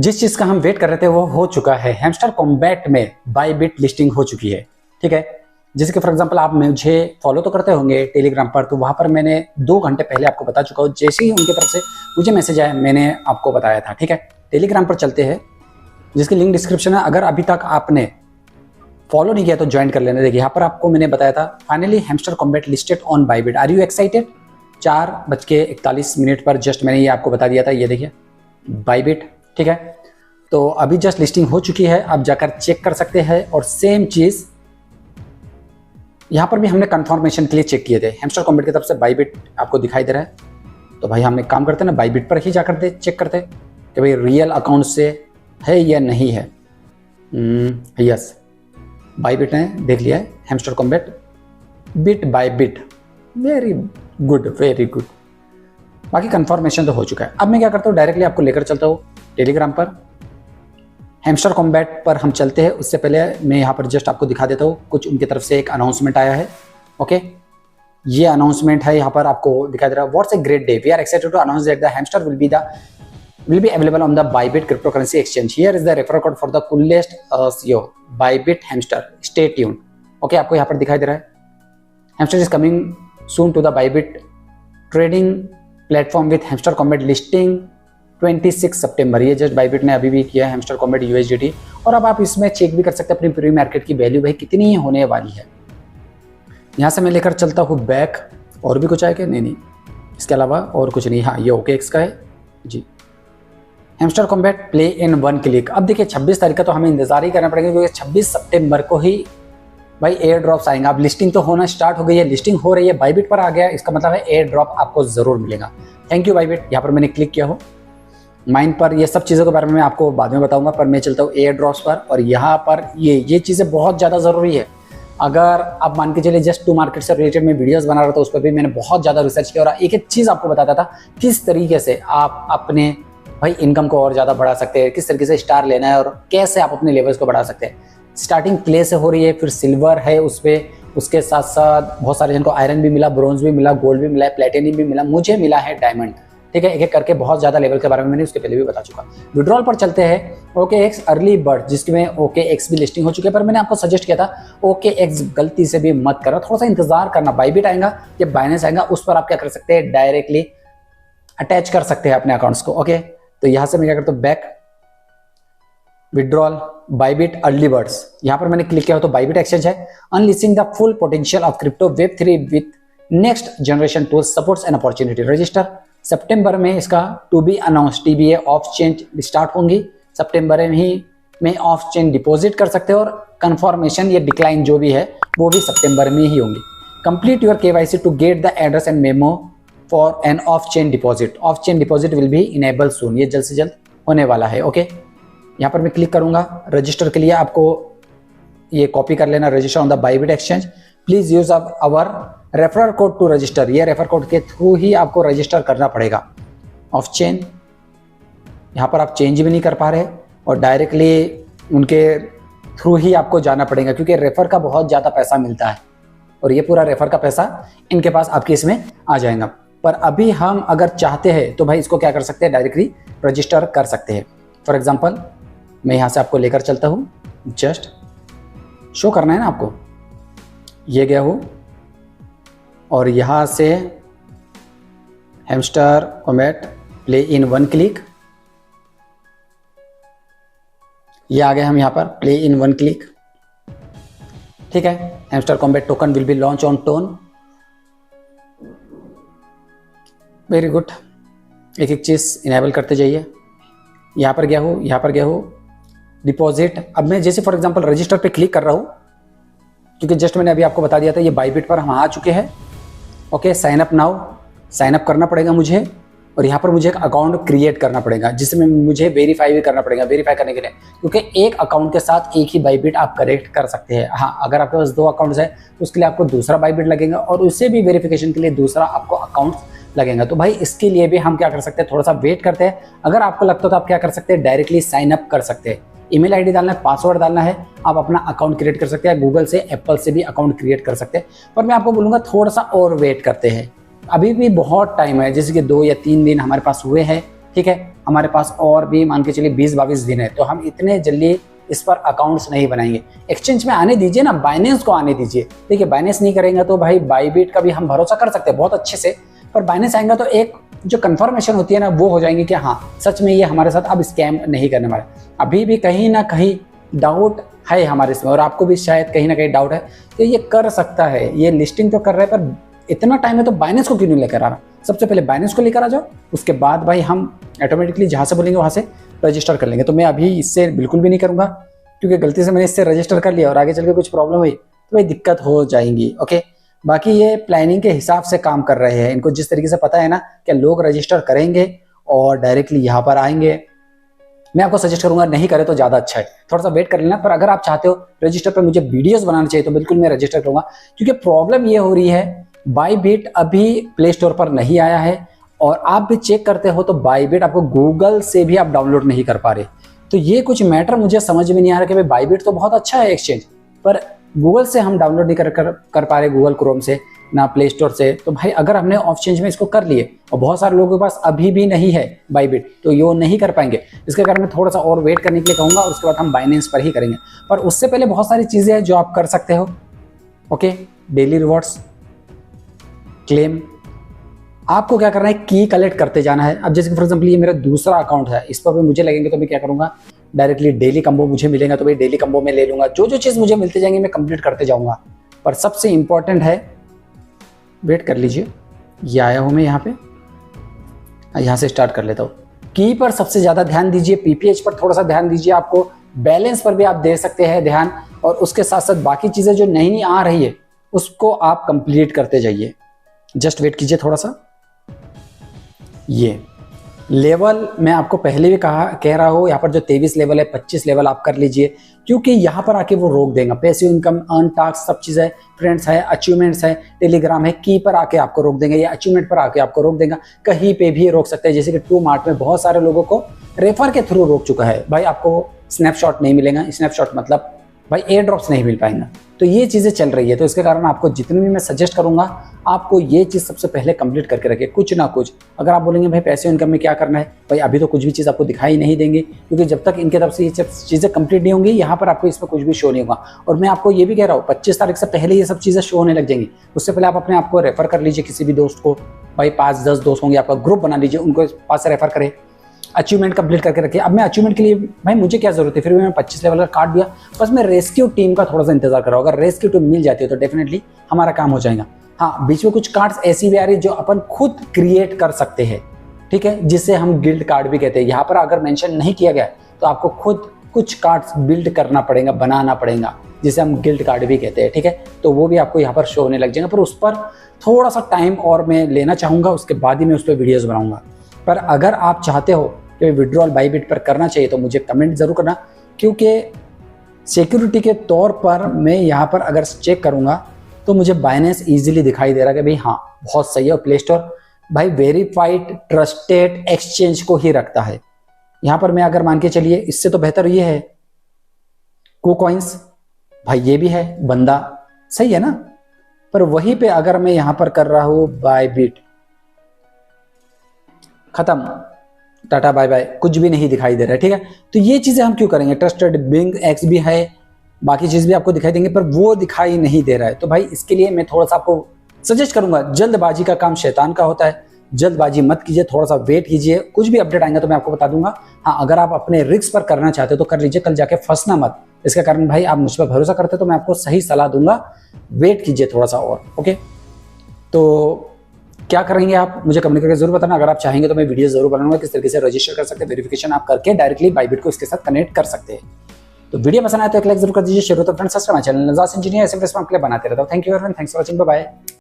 जिस चीज़ का हम वेट कर रहे थे वो हो चुका है। हैमस्टर कॉम्बैट में बायबिट लिस्टिंग हो चुकी है, ठीक है। जैसे कि फॉर एग्जांपल आप मुझे फॉलो तो करते होंगे टेलीग्राम पर, तो वहाँ पर मैंने 2 घंटे पहले आपको बता चुका हूँ। जैसे ही उनकी तरफ से मुझे मैसेज आया मैंने आपको बताया था, ठीक है। टेलीग्राम पर चलते हैं, जिसकी लिंक डिस्क्रिप्शन है। अगर अभी तक आपने फॉलो नहीं किया तो ज्वाइन कर लेना। देखिए यहाँ पर आपको मैंने बताया था, finally Hamster Kombat listed on Bybit, are you excited. 4:41 पर जस्ट मैंने ये आपको बता दिया था। ये देखिए बायबिट, ठीक है। तो अभी जस्ट लिस्टिंग हो चुकी है, आप जाकर चेक कर सकते हैं। और सेम चीज यहाँ पर भी हमने कंफर्मेशन के लिए चेक किए थे। हैमस्टर कॉम्बैट की तरफ से बायबिट आपको दिखाई दे रहा है, तो भाई हम एक काम करते हैं ना, बायबिट पर ही जाकर चेक करते कि भाई रियल अकाउंट से है या नहीं है। यस, बायबिट ने देख लिया है hamster combat bit by bit. Very good, very good. बाकी कंफर्मेशन तो हो चुका है। अब मैं क्या करता हूँ, डायरेक्टली आपको लेकर चलता हूँ टेलीग्राम पर। हैमस्टर कॉम्बैट पर हम चलते हैं, उससे पहले मैं यहाँ पर जस्ट आपको दिखा देता हूँ। कुछ उनकी तरफ से एक अनाउंसमेंट आया है, ओके। ये अनाउंसमेंट है, यहाँ पर आपको दिखाई दे रहा है। What's a great day, we are excited to announce that the Hamster will be available on the Bybit cryptocurrency exchange. Here is the referral code for the coolest CEO Bybit Hamster. Stay tuned. Okay, आपको यहाँ पर दिखाई दे रहा है, Hamster is coming soon to the Bybit trading platform with Hamster Combat listing 26 सितंबर। ये just Bybit ने अभी भी किया है Hamster Combat USDT। और अब आप इसमें चेक भी कर सकते हैं अपनी प्री मार्केट की वैल्यू भाई कितनी होने वाली है। यहाँ से मैं लेकर चलता हूँ बैक। और भी कुछ है क्या? नहीं, इसके अलावा और कुछ नहीं। हाँ, ये OKX का है जी, Hamster Kombat play in 1 click. अब देखिए 26 तारीख का तो हमें इंतजार ही करना पड़ेगा, क्योंकि 26 सितंबर को ही भाई एयर ड्रॉप्स आएंगे। अब लिस्टिंग तो होना स्टार्ट हो गई है, लिस्टिंग हो रही है, बायबिट पर आ गया, इसका मतलब है एयर ड्रॉप आपको जरूर मिलेगा। Thank you Bybit. यहाँ पर मैंने क्लिक किया हो माइन पर। ये सब चीज़ों के बारे में मैं आपको बाद में बताऊंगा, पर मैं चलता हूँ एयर ड्रॉप्स पर। और यहाँ पर ये चीज़ें बहुत ज़्यादा ज़रूरी है। अगर आप मान के चलिए जस्ट टू मार्केट से रिलेटेड मैं वीडियोस बना रहा था, उस पर भी मैंने बहुत ज़्यादा रिसर्च किया और एक एक चीज़ आपको बताता था किस तरीके से आप अपने भाई इनकम को और ज़्यादा बढ़ा सकते हैं, किस तरीके से स्टार लेना है और कैसे आप अपने लेवल्स को बढ़ा सकते हैं। स्टार्टिंग क्ले से हो रही है, फिर सिल्वर है उस पर, उसके साथ साथ बहुत सारे जिनको आयरन भी मिला, ब्रोंज भी मिला, गोल्ड भी मिला है, प्लेटिनियम भी मिला, मुझे मिला है डायमंड, ठीक है। एक एक करके बहुत ज़्यादा लेवल के बारे में मैंने उसके पहले भी बता चुका। विड्रॉल पर चलते हैं। OKX अर्ली बर्ड, जिसमें OKX भी लिस्टिंग हो चुकी है, पर मैंने आपको सजेस्ट किया था OKX गलती से भी मत करो, थोड़ा सा इंतजार करना। बायबिट आएगा या बाइनेंस आएगा, उस पर आप क्या कर सकते हैं, डायरेक्टली अटैच कर सकते हैं अपने अकाउंट्स को, ओके। तो यहां से मैं क्या करता हूं, back, withdrawal, Bybit early birds. यहां पर मैंने क्लिक किया हो तो बायबिट एक्सचेंज है। Unlisting the full potential of crypto Web3 with next generation tools supports and opportunity. Register सितंबर में इसका to be announce TBA off change start होंगी। सितंबर में ही में ऑफ चेन डिपॉजिट कर सकते हो और कंफर्मेशन या डिक्लाइन जो भी है वो भी सितंबर में ही होंगी। Complete your KYC to get the address and memo for an off chain deposit. Off chain deposit will be enable soon, ये जल्द से जल्द होने वाला है, ओके। यहाँ पर मैं क्लिक करूंगा। रजिस्टर के लिए आपको ये कॉपी कर लेना, register on the Bybit exchange. Please use our referral code to register. ये रेफर कोड के थ्रू ही आपको रजिस्टर करना पड़ेगा। ऑफ चेन, यहाँ पर आप चेंज भी नहीं कर पा रहे और डायरेक्टली उनके थ्रू ही आपको जाना पड़ेगा, क्योंकि रेफर का बहुत ज़्यादा पैसा मिलता है और ये पूरा रेफर का पैसा इनके पास आपके इसमें आ जाएगा। पर अभी हम अगर चाहते हैं तो भाई इसको क्या कर सकते हैं, डायरेक्टली रजिस्टर कर सकते हैं। फॉर एग्जांपल मैं यहाँ से आपको लेकर चलता हूँ, जस्ट शो करना है ना आपको। ये गया हूँ और यहाँ से hamster Kombat play in 1 click, ये आ गए हम यहाँ पर प्ले इन 1 क्लिक, ठीक है। Hamster combat token will be launch on tone. Very good, एक एक चीज़ इनेबल करते जाइए। यहाँ पर गया हूँ, यहाँ पर गया हूँ डिपॉजिट। अब मैं जैसे फॉर एग्जांपल रजिस्टर पे क्लिक कर रहा हूँ, क्योंकि जस्ट मैंने अभी आपको बता दिया था ये बायबिट पर हम आ चुके हैं, okay. Sign up now, sign up करना पड़ेगा मुझे और यहाँ पर मुझे एक अकाउंट क्रिएट करना पड़ेगा, जिसमें मुझे वेरीफाई भी करना पड़ेगा। वेरीफाई करने के लिए, क्योंकि एक अकाउंट के साथ एक ही बायबिट आप कनेक्ट कर सकते हैं। हाँ, अगर आपके पास 2 अकाउंट्स है तो उसके लिए आपको दूसरा बायबिट लगेगा और उससे भी वेरिफिकेशन के लिए दूसरा आपको अकाउंट लगेगा। तो भाई इसके लिए भी हम क्या कर सकते हैं, थोड़ा सा वेट करते हैं। अगर आपको लगता है तो आप क्या कर सकते हैं, डायरेक्टली साइन अप कर सकते हैं। ईमेल आईडी डालना है, पासवर्ड डालना है, आप अपना अकाउंट क्रिएट कर सकते हैं। गूगल से, एप्पल से भी अकाउंट क्रिएट कर सकते हैं। पर मैं आपको बोलूँगा थोड़ा सा और वेट करते हैं, अभी भी बहुत टाइम है। जैसे कि 2 या 3 दिन हमारे पास हुए हैं ठीक है, हमारे पास और भी मान के चलिए 20-22 दिन है, तो हम इतने जल्दी इस पर अकाउंट्स नहीं बनाएंगे। एक्सचेंज में आने दीजिए ना, बाइनेंस को आने दीजिए। देखिए बाइनेंस नहीं करेंगे तो भाई बाईबिट का भी हम भरोसा कर सकते हैं बहुत अच्छे से, पर बाइनेंस आएगा तो एक जो कंफर्मेशन होती है ना वो हो जाएंगी कि हाँ सच में ये हमारे साथ अब स्कैम नहीं करने वाले। अभी भी कहीं ना कहीं डाउट है हमारे इसमें, और आपको भी शायद कहीं ना कहीं डाउट है कि ये कर सकता है, ये लिस्टिंग तो कर रहा है पर इतना टाइम है तो बाइनेंस को क्यों नहीं लेकर आ रहा। सबसे पहले बाइनेंस को लेकर आ जाओ, उसके बाद भाई हम ऑटोमेटिकली जहाँ से बोलेंगे वहाँ से रजिस्टर कर लेंगे। तो मैं अभी इससे बिल्कुल भी नहीं करूँगा, क्योंकि गलती से मैंने इससे रजिस्टर कर लिया और आगे चल के कुछ प्रॉब्लम हुई तो भाई दिक्कत हो जाएंगी। ओके, बाकी ये प्लानिंग के हिसाब से काम कर रहे हैं, इनको जिस तरीके से पता है ना कि लोग रजिस्टर करेंगे और डायरेक्टली यहाँ पर आएंगे। मैं आपको सजेस्ट करूंगा नहीं करे तो ज़्यादा अच्छा है, थोड़ा सा वेट कर लेना। पर अगर आप चाहते हो रजिस्टर पर मुझे वीडियोस बनाना चाहिए तो बिल्कुल मैं रजिस्टर करूंगा, क्योंकि प्रॉब्लम ये हो रही है बाईबिट अभी प्ले स्टोर पर नहीं आया है, और आप भी चेक करते हो तो बाईबिट आपको गूगल से भी आप डाउनलोड नहीं कर पा रहे। तो ये कुछ मैटर मुझे समझ में नहीं आ रहा कि भाई बाईबिट तो बहुत अच्छा है एक्सचेंज, पर गूगल से हम डाउनलोड नहीं कर पा रहे, गूगल क्रोम से ना प्ले स्टोर से। तो भाई अगर हमने ऑफ चेंज में इसको कर लिए और बहुत सारे लोगों के पास अभी भी नहीं है बाईबिट, तो ये नहीं कर पाएंगे। इसके कारण मैं थोड़ा सा और वेट करने के लिए कहूँगा, और उसके बाद हम बाइनेंस पर ही करेंगे। पर उससे पहले बहुत सारी चीज़ें हैं जो आप कर सकते हो। ओके, डेली रिवॉर्ड्स, क्लेम, आपको क्या करना है की कलेक्ट करते जाना है। अब जैसे फॉर एग्जाम्पल ये मेरा दूसरा अकाउंट है, इस पर भी मुझे लगेंगे तो मैं क्या करूँगा, डायरेक्टली डेली कम्बो मुझे मिलेगा तो भाई डेली कम्बो में ले लूँगा। जो जो चीज़ मुझे मिलते जाएंगे मैं कंप्लीट करते जाऊँगा। पर सबसे इंपॉर्टेंट है, वेट कर लीजिए, ये आया हूँ मैं यहाँ पे, यहाँ से स्टार्ट कर लेता हूँ। की पर सबसे ज़्यादा ध्यान दीजिए, पीपीएच पर थोड़ा सा ध्यान दीजिए, आपको बैलेंस पर भी आप दे सकते हैं ध्यान, और उसके साथ साथ बाकी चीज़ें जो नहीं आ रही है उसको आप कंप्लीट करते जाइए। जस्ट वेट कीजिए थोड़ा सा। ये लेवल मैं आपको पहले भी कह रहा हूँ, यहाँ पर जो 23 लेवल है 25 लेवल आप कर लीजिए, क्योंकि यहाँ पर आके वो रोक देगा। पैसिव इनकम, अर्न टास्क, सब चीज़ है, फ्रेंड्स है, अचीवमेंट्स है, टेलीग्राम है, की पर आके आपको रोक देंगे या अचीवमेंट पर आके आपको रोक देगा। कहीं पे भी रोक सकते हैं, जैसे कि टू मार्ट में बहुत सारे लोगों को रेफर के थ्रू रोक चुका है। भाई आपको स्नैपशॉट नहीं मिलेगा, स्नैपशॉट मतलब भाई एयर ड्रॉप्स नहीं मिल पाएंगे। तो ये चीज़ें चल रही है, तो इसके कारण आपको जितनी भी मैं सजेस्ट करूंगा आपको ये चीज़ सबसे पहले कंप्लीट करके रखिए, कुछ ना कुछ। अगर आप बोलेंगे भाई पैसे इनकम में क्या करना है, भाई अभी तो कुछ भी चीज़ आपको दिखाई नहीं देंगे, क्योंकि जब तक इनके तरफ से ये चीज़ें कंप्लीट नहीं होंगी यहाँ पर आपको इसमें कुछ भी शो नहीं होगा। और मैं आपको ये भी कह रहा हूँ 25 तारीख से पहले ये सब चीज़ें शो होने लग जाएंगी। उससे पहले आप अपने आपको रेफर कर लीजिए किसी भी दोस्त को, भाई 5-10 दोस्त होंगे, आपका ग्रुप बना लीजिए, उनको पास से रेफर करें। अचीवमेंट कंप्लीट करके रखिए। अब मैं अचीवमेंट के लिए भाई मुझे क्या जरूरत है, फिर भी मैं 25 लेवल का काट दिया, बस मैं रेस्क्यू टीम का थोड़ा सा इंतजार कर रहा हूँ। अगर रेस्क्यू टीम मिल जाती है तो डेफिनेटली हमारा काम हो जाएगा। हाँ, बीच में कुछ कार्ड्स ऐसी भी आ रही है जो अपन खुद क्रिएट कर सकते हैं, ठीक है, जिसे हम गिल्ड कार्ड भी कहते हैं। यहाँ पर अगर मेंशन नहीं किया गया तो आपको खुद कुछ कार्ड्स बिल्ड करना पड़ेगा, बनाना पड़ेगा, जिसे हम गिल्ड कार्ड भी कहते हैं, ठीक है। तो वो भी आपको यहाँ पर शो होने लग जाएगा, पर उस पर थोड़ा सा टाइम और मैं लेना चाहूँगा, उसके बाद ही मैं उस पर वीडियोज़ बनाऊँगा। पर अगर आप चाहते हो कि विड्रॉल बाईबिट पर करना चाहिए तो मुझे कमेंट जरूर करना, क्योंकि सिक्योरिटी के तौर पर मैं यहाँ पर अगर चेक करूँगा तो मुझे बाइनेंस इजीली दिखाई दे रहा है कि भाई हाँ बहुत सही है। और प्ले स्टोर भाई वेरीफाइड ट्रस्टेड एक्सचेंज को ही रखता है। यहाँ पर मैं अगर मान के चलिए, इससे तो बेहतर ये है KuCoins, भाई ये भी है बंदा, सही है ना। पर वहीं पे अगर मैं यहाँ पर कर रहा हूँ बाईबिट, खत्म, टाटा बाय बाय, कुछ भी नहीं दिखाई दे रहा है, ठीक है। तो ये चीजें हम क्यों करेंगे, ट्रस्टेड बिंग एक्स भी है, बाकी चीज भी आपको दिखाई देंगे, पर वो दिखाई नहीं दे रहा है। तो भाई इसके लिए मैं थोड़ा सा आपको सजेस्ट करूंगा, जल्दबाजी का काम शैतान का होता है, जल्दबाजी मत कीजिए, थोड़ा सा वेट कीजिए। कुछ भी अपडेट आएगा तो मैं आपको बता दूंगा। हाँ, अगर आप अपने रिस्क पर करना चाहते हो तो कर लीजिए, कल जाके फंसना मत। इसके कारण भाई आप मुझ पर भरोसा करते तो मैं आपको सही सलाह दूंगा, वेट कीजिए थोड़ा सा और। ओके, तो क्या करेंगे आप मुझे कमेंट करके जरूर बताना। अगर आप चाहेंगे तो मैं वीडियो जरूर बनाऊंगा किस तरीके से रजिस्टर कर सकते हैं, वेरिफिकेशन आप करके डायरेक्टली बाईबिट को इसके साथ कनेक्ट कर सकते हैं। तो वीडियो पसंद आए तो एक लाइक जरूर कर दीजिए, शेयर तो फ्रेंड्स सब्सक्राइब चैनल नजास इंजीनियर ऐसे वीडियोस के लिए बनाते रहता हूं। Thank you everyone, thanks for watching, bye bye.